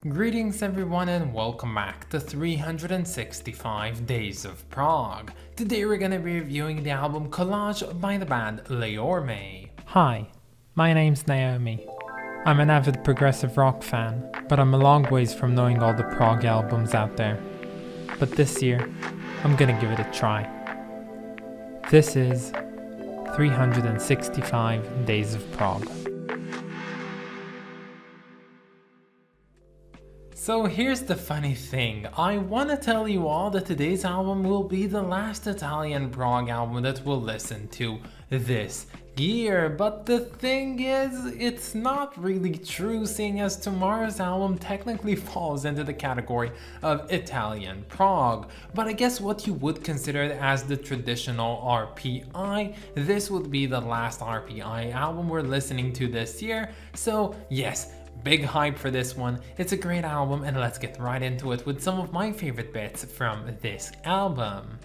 Greetings everyone and welcome back to 365 Days of Prog. Today we're gonna be reviewing the album Collage by the band Orme. Hi, my name's Naomi. I'm an avid progressive rock fan, but I'm a long ways from knowing all the prog albums out there. But this year, I'm gonna give it a try. This is 365 Days of Prog. So here's the funny thing, I want to tell you all that today's album will be the last Italian prog album that we'll listen to this year, but the thing is, it's not really true, seeing as tomorrow's album technically falls into the category of Italian prog. But I guess what you would consider as the traditional RPI, this would be the last RPI album we're listening to this year, so yes, big hype for this one. It's a great album, and let's get right into it with some of my favorite bits from this album.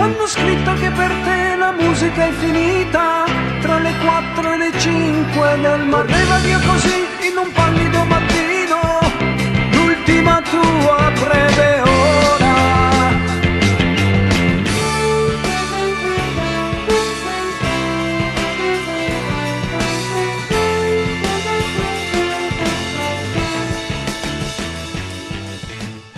Hanno scritto che per te la musica è finita tra le 4 e le 5 del mattino. Correva via così in un pallido mattino l'ultima tua breve ora.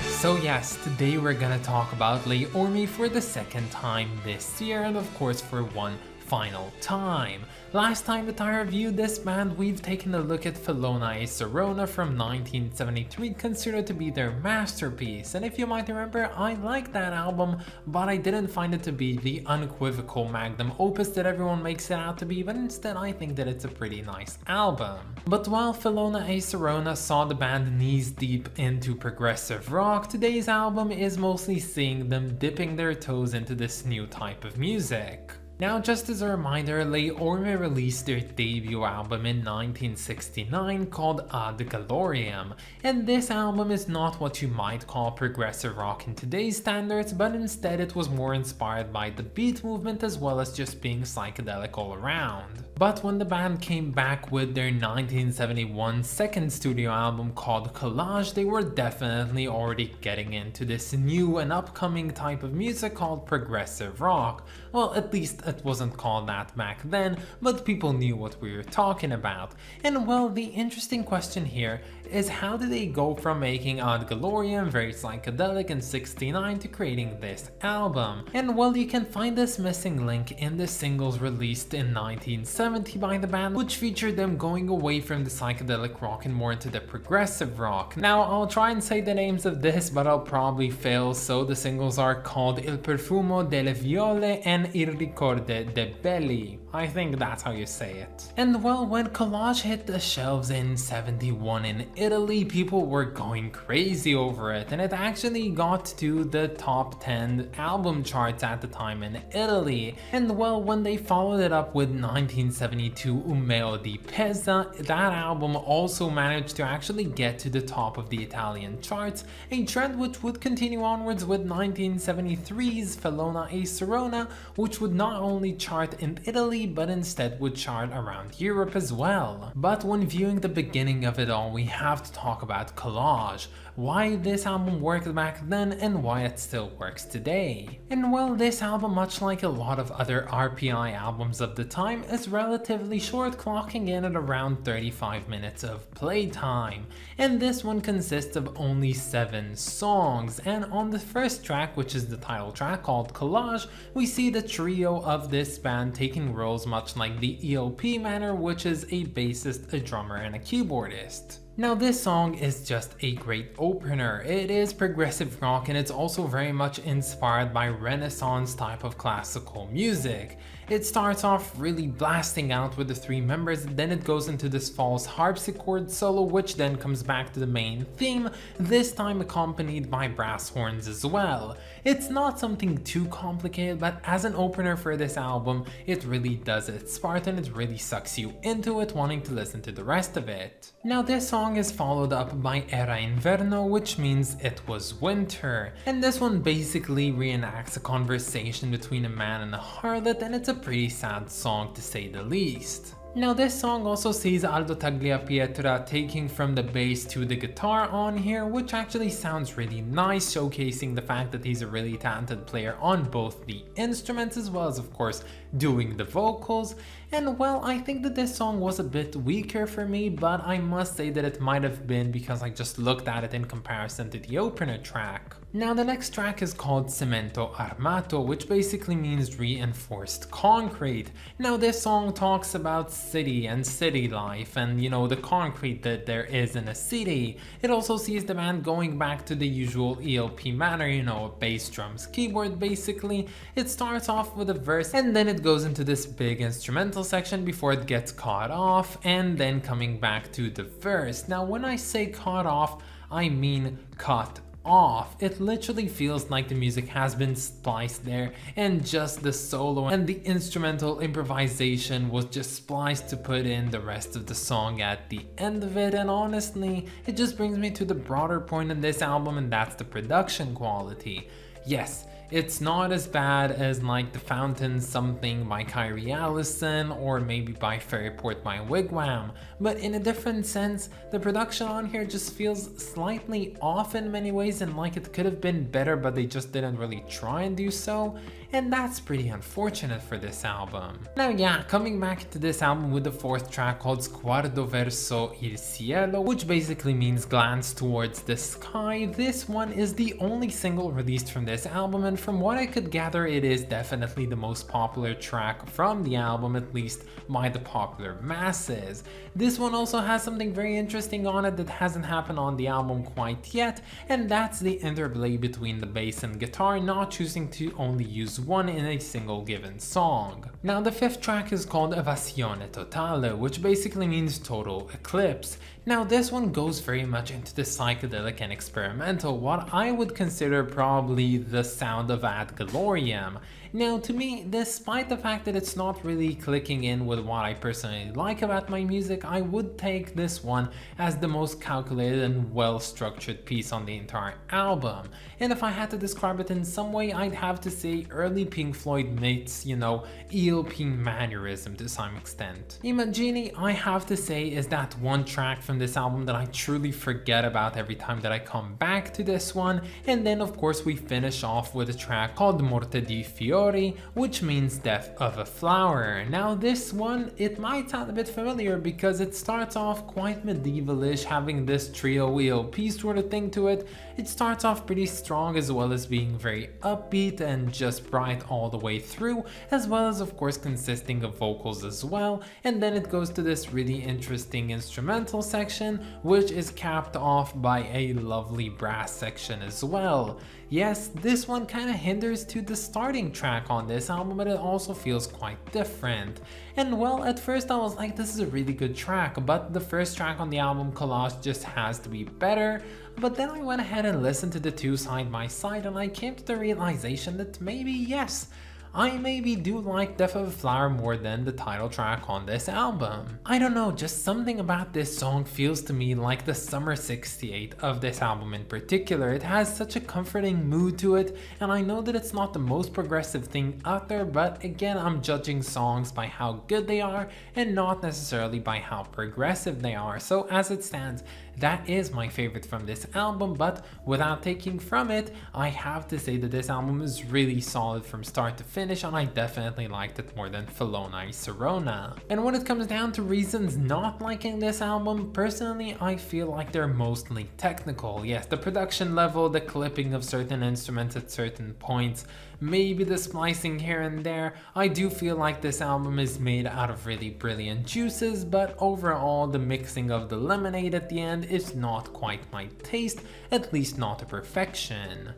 So yes, today we're gonna talk about Orme for the second time this year, and of course for one final time. Last time that I reviewed this band, we've taken a look at Felona e Sorona from 1973, considered to be their masterpiece, and if you might remember, I liked that album, but I didn't find it to be the unequivocal magnum opus that everyone makes it out to be, but instead I think that it's a pretty nice album. But while Felona e Sorona saw the band knees deep into progressive rock, today's album is mostly seeing them dipping their toes into this new type of music. Now, just as a reminder, Orme released their debut album in 1969 called Ad Galoriam, and this album is not what you might call progressive rock in today's standards, but instead it was more inspired by the beat movement as well as just being psychedelic all around. But when the band came back with their 1971 second studio album called Collage, they were definitely already getting into this new and upcoming type of music called progressive rock. Well, at least it wasn't called that back then, but people knew what we were talking about. And well, the interesting question here is, how did they go from making Ad Galoriam very psychedelic in '69 to creating this album? And well, you can find this missing link in the singles released in 1970 by the band, which featured them going away from the psychedelic rock and more into the progressive rock. Now, I'll try and say the names of this, but I'll probably fail, so the singles are called Il Profumo delle Viole and Il Ricorde dei Belli. I think that's how you say it. And well, when Collage hit the shelves in '71 in Italy, people were going crazy over it, and it actually got to the top 10 album charts at the time in Italy. And well, when they followed it up with 1972 Un Meo di Pesa, that album also managed to actually get to the top of the Italian charts, a trend which would continue onwards with 1973's Felona e Sorona, which would not only chart in Italy but instead would chart around Europe as well. But when viewing the beginning of it all, we have to talk about Collage, why this album worked back then and why it still works today. And well, this album, much like a lot of other RPI albums of the time, is relatively short, clocking in at around 35 minutes of playtime. And this one consists of only 7 songs, and on the first track, which is the title track called Collage, we see the trio of this band taking roles much like the ELP manner, which is a bassist, a drummer, and a keyboardist. Now this song is just a great opener. It is progressive rock and it's also very much inspired by Renaissance type of classical music. It starts off really blasting out with the three members, then it goes into this false harpsichord solo, which then comes back to the main theme, this time accompanied by brass horns as well. It's not something too complicated, but as an opener for this album, it really does its part and it really sucks you into it, wanting to listen to the rest of it. Now this song is followed up by Era Inverno, which means it was winter, and this one basically reenacts a conversation between a man and a harlot, and it's a pretty sad song to say the least. Now this song also sees Aldo Tagliapietra taking from the bass to the guitar on here, which actually sounds really nice, showcasing the fact that he's a really talented player on both the instruments as well as of course doing the vocals. And well, I think that this song was a bit weaker for me, but I must say that it might have been because I just looked at it in comparison to the opener track. Now the next track is called Cemento Armato, which basically means reinforced concrete. Now this song talks about city and city life and, you know, the concrete that there is in a city. It also sees the band going back to the usual ELP manner, you know, bass, drums, keyboard basically. It starts off with a verse and then it goes into this big instrumental section before it gets cut off and then coming back to the verse. Now when I say cut off, I mean cut off. It literally feels like the music has been spliced there and just the solo and the instrumental improvisation was just spliced to put in the rest of the song at the end of it. And honestly, it just brings me to the broader point in this album, and that's the production quality. Yes, it's not as bad as like The Fountain Something by Kyrie Allison or maybe by Ferryport by Wigwam, but in a different sense, the production on here just feels slightly off in many ways and like it could have been better, but they just didn't really try and do so, and that's pretty unfortunate for this album. Now yeah, coming back to this album with the fourth track called Sguardo verso il cielo, which basically means glance towards the sky. This one is the only single released from this album, and from what I could gather, it is definitely the most popular track from the album, at least by the popular masses. This one also has something very interesting on it that hasn't happened on the album quite yet, and that's the interplay between the bass and guitar, not choosing to only use one in a single given song. Now the fifth track is called Evasione Totale, which basically means total eclipse. Now this one goes very much into the psychedelic and experimental, what I would consider probably the sound of Ad Galoriam. Now to me, despite the fact that it's not really clicking in with what I personally like about my music, I would take this one as the most calculated and well structured piece on the entire album. And if I had to describe it in some way, I'd have to say early Pink Floyd meets, you know, ELP mannerism to some extent. Immagini, I have to say, is that one track from this album that I truly forget about every time that I come back to this one. And then of course we finish off with a track called Morte di Fiori, which means death of a flower. Now this one, it might sound a bit familiar because it starts off quite medievalish, having this trio ELP sort of thing to it. It starts off pretty strong as well as being very upbeat and just bright all the way through, as well as of course consisting of vocals as well, and then it goes to this really interesting instrumental section, which is capped off by a lovely brass section as well. Yes, this one kind of hinders to the starting track on this album, but it also feels quite different. And well, at first I was like, this is a really good track, but the first track on the album, Collage, just has to be better. But then I went ahead and listened to the two side by side and I came to the realization that maybe yes, I maybe do like Death of a Flower more than the title track on this album. I don't know, just something about this song feels to me like the Summer 68 of this album in particular. It has such a comforting mood to it, and I know that it's not the most progressive thing out there, but again, I'm judging songs by how good they are and not necessarily by how progressive they are. So as it stands, that is my favorite from this album, but without taking from it, I have to say that this album is really solid from start to finish, and I definitely liked it more than Felona Serona. And when it comes down to reasons not liking this album, personally I feel like they're mostly technical. Yes, the production level, the clipping of certain instruments at certain points, maybe the splicing here and there. I do feel like this album is made out of really brilliant juices, but overall the mixing of the lemonade at the end and it's not quite my taste, at least not to perfection.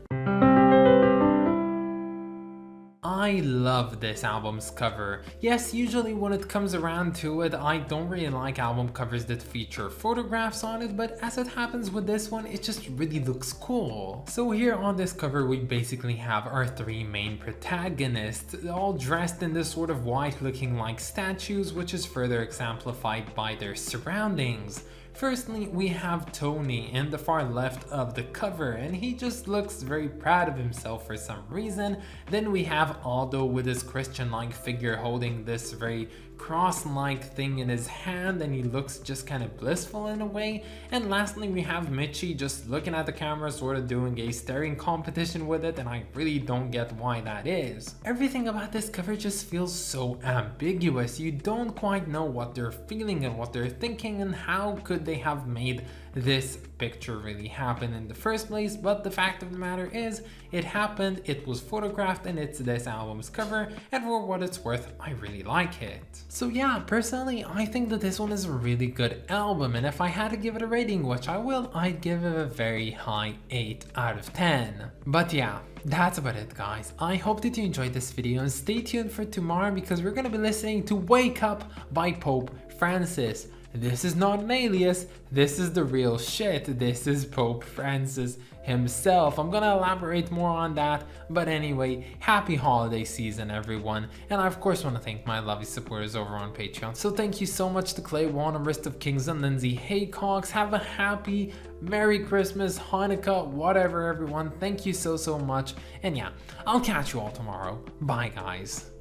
I love this album's cover. Yes, usually when it comes around to it, I don't really like album covers that feature photographs on it, but as it happens with this one, it just really looks cool. So here on this cover, we basically have our three main protagonists, all dressed in this sort of white looking like statues, which is further exemplified by their surroundings. Firstly, we have Tony in the far left of the cover, and he just looks very proud of himself for some reason. Then we have Aldo with his Christian-like figure holding this very cross-like thing in his hand, and he looks just kind of blissful in a way. And lastly, we have Michi just looking at the camera, sort of doing a staring competition with it, and I really don't get why that is. Everything about this cover just feels so ambiguous. You don't quite know what they're feeling and what they're thinking, and how could they have made this picture really happen in the first place. But the fact of the matter is, it happened, it was photographed, and it's this album's cover, and for what it's worth, I really like it. So yeah, personally, I think that this one is a really good album, and if I had to give it a rating, which I will, I'd give it a very high 8 out of 10. But yeah, that's about it, guys. I hope that you enjoyed this video, and stay tuned for tomorrow because we're gonna be listening to Wake Up by Pope Francis. This is not an alias, this is the real shit. This is Pope Francis himself. I'm gonna elaborate more on that, but anyway, happy holiday season everyone, and I of course want to thank my lovely supporters over on Patreon. So thank you so much to Clay Wan, Rist of Kings, and Lindsay Haycox. Have a happy Merry Christmas, Hanukkah, whatever everyone. Thank you so much, and yeah, I'll catch you all tomorrow. Bye guys.